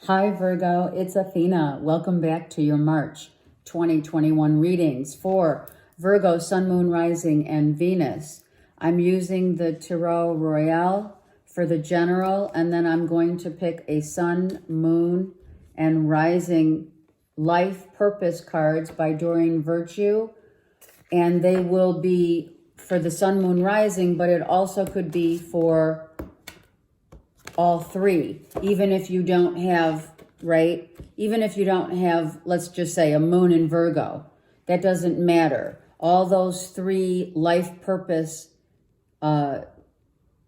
Hi Virgo, it's Athena. Welcome back to your March 2021 readings for Virgo, Sun, Moon, Rising, and Venus. I'm using the Tarot Royale for the general, and then I'm going to pick a Sun, Moon, and Rising life purpose cards by Doreen Virtue. And they will be for the Sun, Moon, Rising, but it also could be for all three, even if you don't have, right? Even if you don't have, let's just say, a moon in Virgo, that doesn't matter. All those three life purpose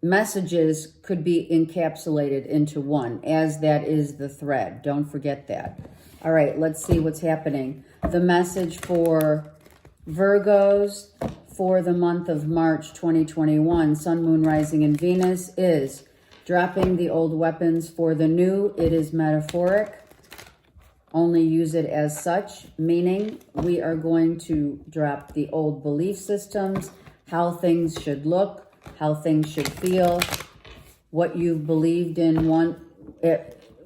messages could be encapsulated into one, as that is the thread. Don't forget that. All right, let's see what's happening. The message for Virgos for the month of March 2021, Sun, Moon, Rising, and Venus is dropping the old weapons for the new. It is metaphoric. Only use it as such, meaning we are going to drop the old belief systems, how things should look, how things should feel, what you've believed in.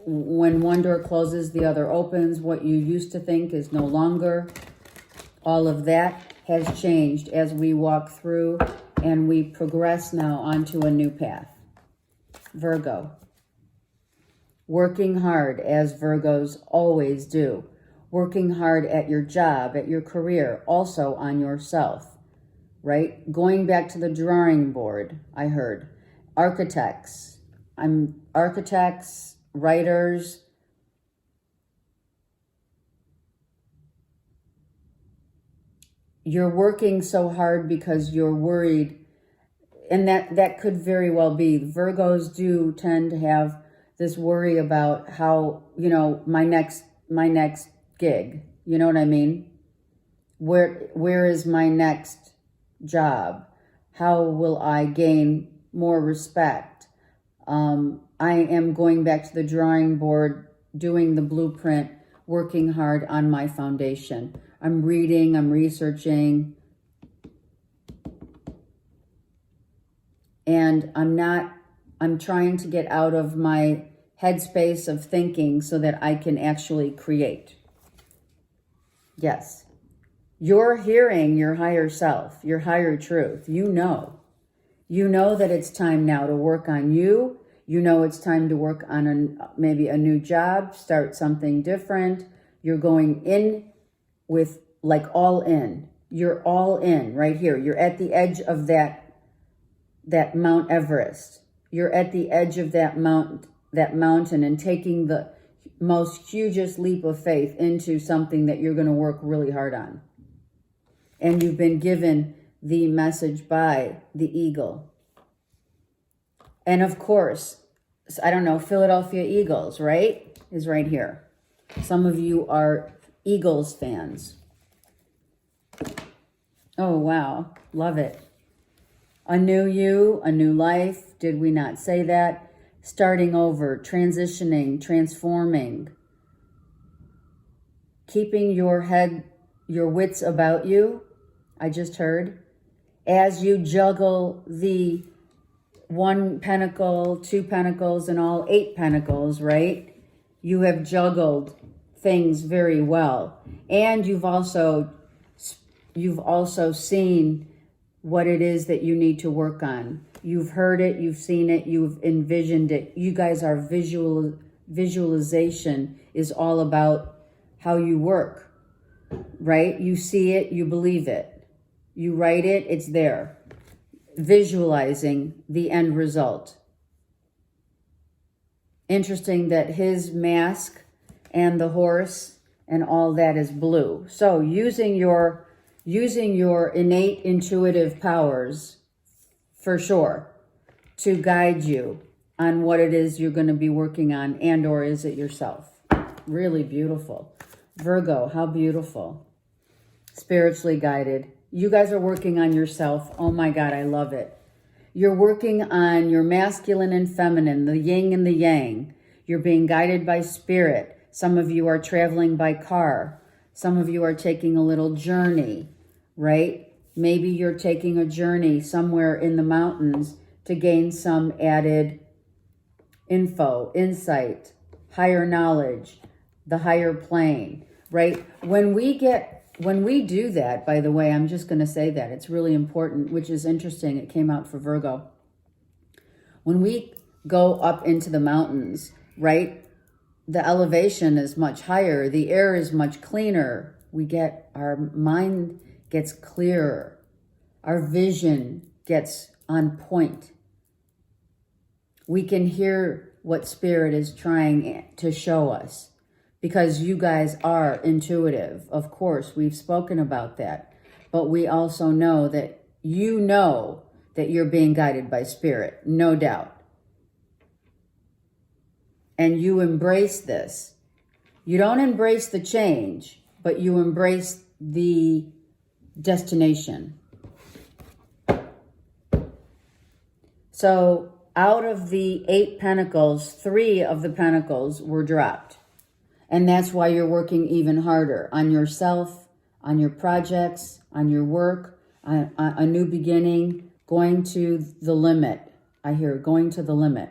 When one door closes, the other opens. What you used to think is no longer. All of that has changed as we walk through and we progress now onto a new path. Virgo, working hard as Virgos always do, working hard at your job, at your career, also on yourself, right? Going back to the drawing board, I heard. Architects, writers, you're working so hard because you're worried. And that could very well be. Virgos do tend to have this worry about how, my next gig. You know what I mean? Where is my next job? How will I gain more respect? I am going back to the drawing board, doing the blueprint, working hard on my foundation. I'm reading, I'm researching. And I'm trying to get out of my headspace of thinking so that I can actually create. Yes. You're hearing your higher self, your higher truth. You know that it's time now to work on you. You know it's time to work on maybe a new job, start something different. You're going in with all in. You're all in right here. You're at the edge of that Mount Everest. You're at the edge of that mountain and taking the most hugest leap of faith into something that you're going to work really hard on. And you've been given the message by the eagle. And of course, I don't know, Philadelphia Eagles, right? Is right here. Some of you are Eagles fans. Oh, wow. Love it. A new you, a new life. Did we not say that? Starting over, transitioning, transforming. Keeping your wits about you, I just heard. As you juggle the 1 pentacle, 2 pentacles, and all 8 pentacles, right? You have juggled things very well. And you've also seen what it is that you need to work on. You've heard it, you've seen it, you've envisioned it. You guys are visualization is all about how you work, right? You see it, you believe it. You write it, it's there. Visualizing the end result. Interesting that his mask and the horse and all that is blue. So using your innate intuitive powers, for sure, to guide you on what it is you're going to be working on, and or is it yourself? Really beautiful. Virgo, how beautiful. Spiritually guided. You guys are working on yourself. Oh my God, I love it. You're working on your masculine and feminine, the yin and the yang. You're being guided by spirit. Some of you are traveling by car. Some of you are taking a little journey, right? Maybe you're taking a journey somewhere in the mountains to gain some added info, insight, higher knowledge, the higher plane, right? When we do that, by the way, I'm just going to say that it's really important, which is interesting. It came out for Virgo. When we go up into the mountains, right? The elevation is much higher. The air is much cleaner. Our mind gets clearer. Our vision gets on point. We can hear what Spirit is trying to show us because you guys are intuitive. Of course, we've spoken about that. But we also know that you know that you're being guided by Spirit, no doubt. And you embrace this. You don't embrace the change, but you embrace the destination. So out of the 8 pentacles, 3 of the pentacles were dropped. And that's why you're working even harder on yourself, on your projects, on your work, on a new beginning, going to the limit. I hear going to the limit.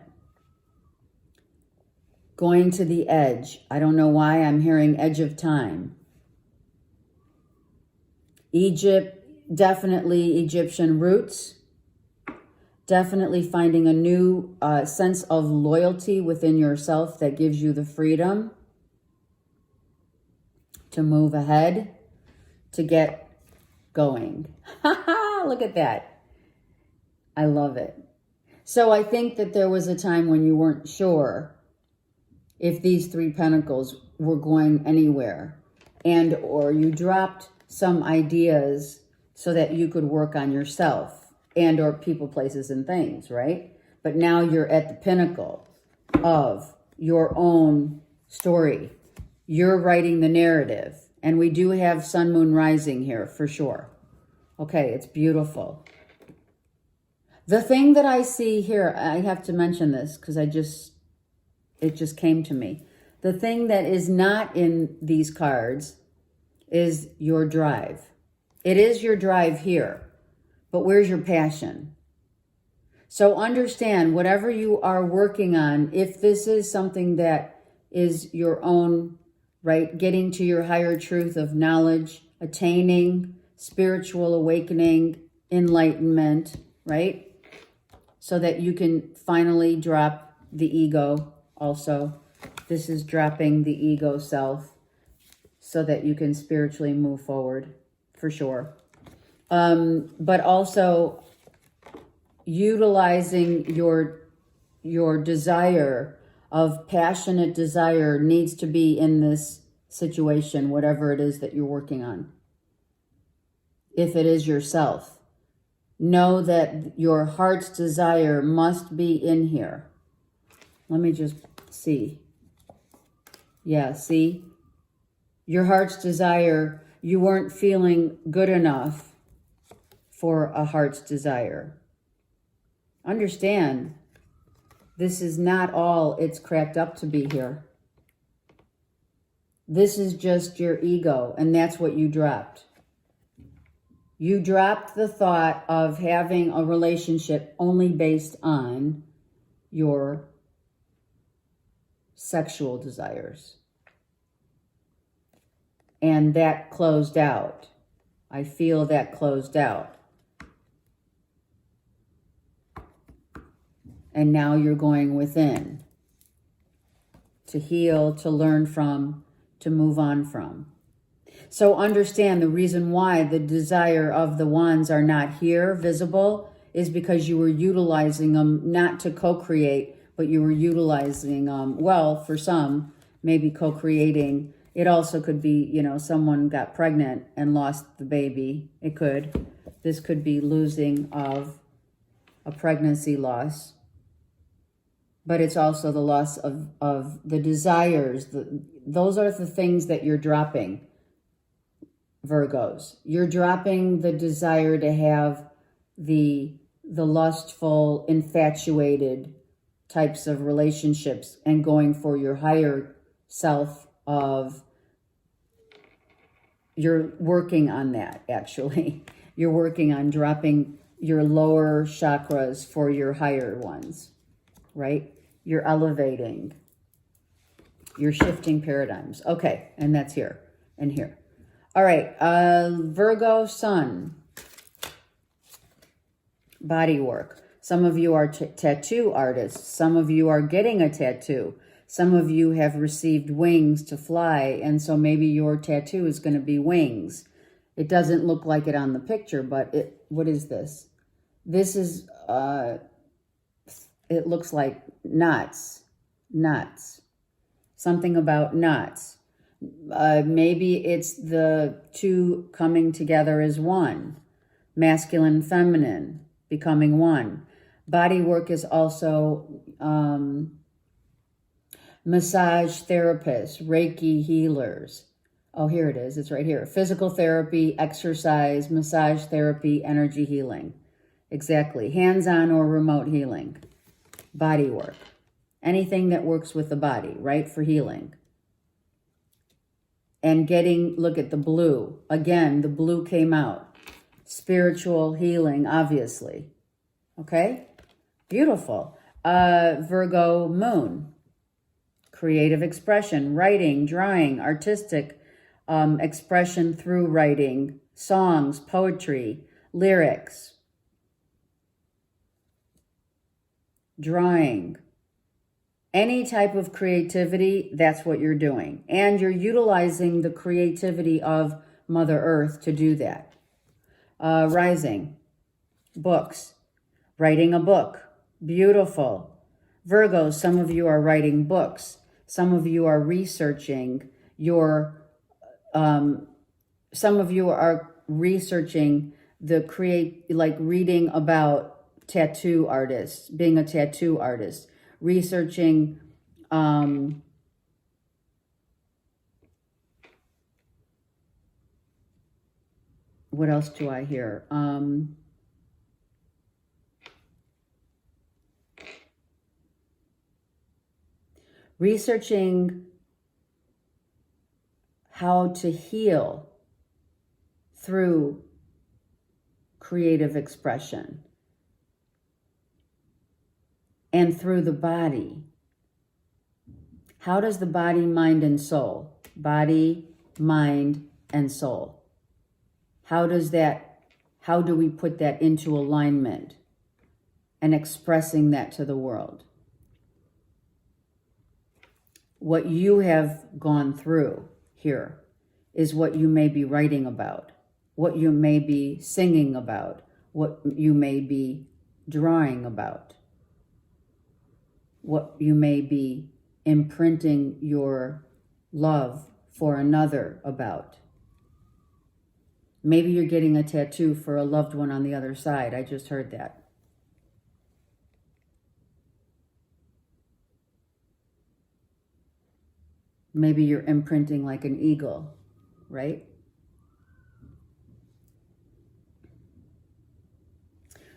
Going to the edge. I don't know why I'm hearing edge of time. Egypt, definitely Egyptian roots. Definitely finding a new sense of loyalty within yourself that gives you the freedom to move ahead, to get going. Look at that. I love it. So I think that there was a time when you weren't sure if these 3 pentacles were going anywhere, and or you dropped some ideas so that you could work on yourself and or people, places, and things, right? But now you're at the pinnacle of your own story. You're writing the narrative, and we do have Sun, Moon, Rising here for sure. Okay, it's beautiful. The thing that I see here, I have to mention this because it just came to me. The thing that is not in these cards is your drive. It is your drive here, but where's your passion? So understand whatever you are working on, if this is something that is your own, right? Getting to your higher truth of knowledge, attaining spiritual awakening, enlightenment, right? So that you can finally drop the ego. Also, this is dropping the ego self so that you can spiritually move forward, for sure. But also utilizing your desire of passionate desire needs to be in this situation, whatever it is that you're working on. If it is yourself, know that your heart's desire must be in here. Let me just see. Yeah, see? Your heart's desire, you weren't feeling good enough for a heart's desire. Understand, this is not all it's cracked up to be here. This is just your ego, and that's what you dropped. You dropped the thought of having a relationship only based on your sexual desires. And that closed out. I feel that closed out. And now you're going within to heal, to learn from, to move on from. So understand the reason why the desire of the wands are not here visible is because you were utilizing them not to co-create, but you were utilizing, well, for some, maybe co-creating. It also could be, someone got pregnant and lost the baby. It could. This could be losing of a pregnancy loss. But it's also the loss of the desires. Those are the things that you're dropping, Virgos. You're dropping the desire to have the lustful, infatuated types of relationships and going for your higher self of, you're working on that, actually. You're working on dropping your lower chakras for your higher ones, right? You're elevating. You're shifting paradigms. Okay, and that's here and here. All right, Virgo Sun. Body work. Some of you are tattoo artists. Some of you are getting a tattoo. Some of you have received wings to fly, and so maybe your tattoo is going to be wings. It doesn't look like it on the picture, but what is this? This is, it looks like knots. Knots. Something about knots. Maybe it's the two coming together as one. Masculine and feminine becoming one. Body work is also massage therapists, Reiki healers. Oh, here it is. It's right here. Physical therapy, exercise, massage therapy, energy healing. Exactly. Hands-on or remote healing. Body work. Anything that works with the body, right? For healing. And getting, look at the blue. Again, the blue came out. Spiritual healing, obviously. Okay? Beautiful. Virgo moon. Creative expression, writing, drawing, artistic expression through writing, songs, poetry, lyrics, drawing. Any type of creativity, that's what you're doing. And you're utilizing the creativity of Mother Earth to do that. Rising, books, writing a book, beautiful. Virgos, some of you are writing books. Some of you are researching your, some of you are researching like reading about tattoo artists, being a tattoo artist. Researching what else do I hear? Researching how to heal through creative expression. And through the body. How does the body, mind, and soul? Body, mind, and soul. How do we put that into alignment and expressing that to the world? What you have gone through here is what you may be writing about, what you may be singing about, what you may be drawing about. What you may be imprinting your love for another about. Maybe you're getting a tattoo for a loved one on the other side. I just heard that. Maybe you're imprinting like an eagle, right?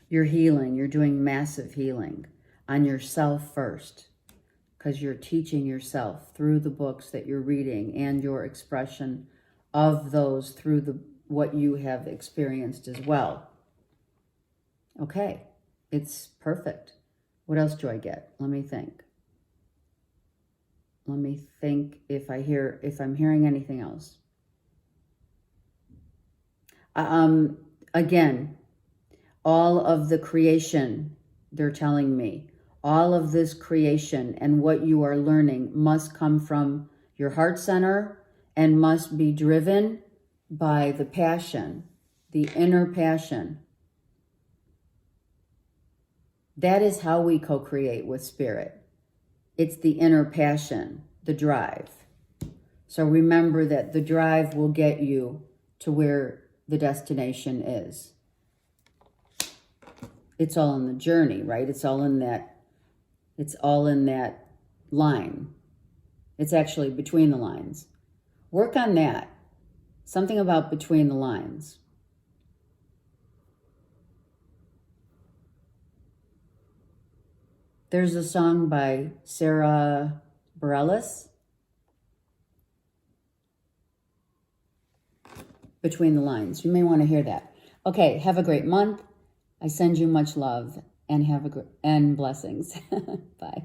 You're healing. You're doing massive healing. On yourself first, because you're teaching yourself through the books that you're reading and your expression of those through what you have experienced as well. Okay, it's perfect. What else do I get? Let me think. Let me think if I'm hearing anything else. Again, all of the creation, they're telling me, all of this creation and what you are learning must come from your heart center and must be driven by the passion, the inner passion. That is how we co-create with spirit. It's the inner passion, the drive. So remember that the drive will get you to where the destination is. It's all in the journey, right? It's all in that line. It's actually between the lines. Work on that. Something about between the lines. There's a song by Sarah Bareilles, Between the Lines. You may want to hear that. Okay, have a great month. I send you much love and blessings. Bye.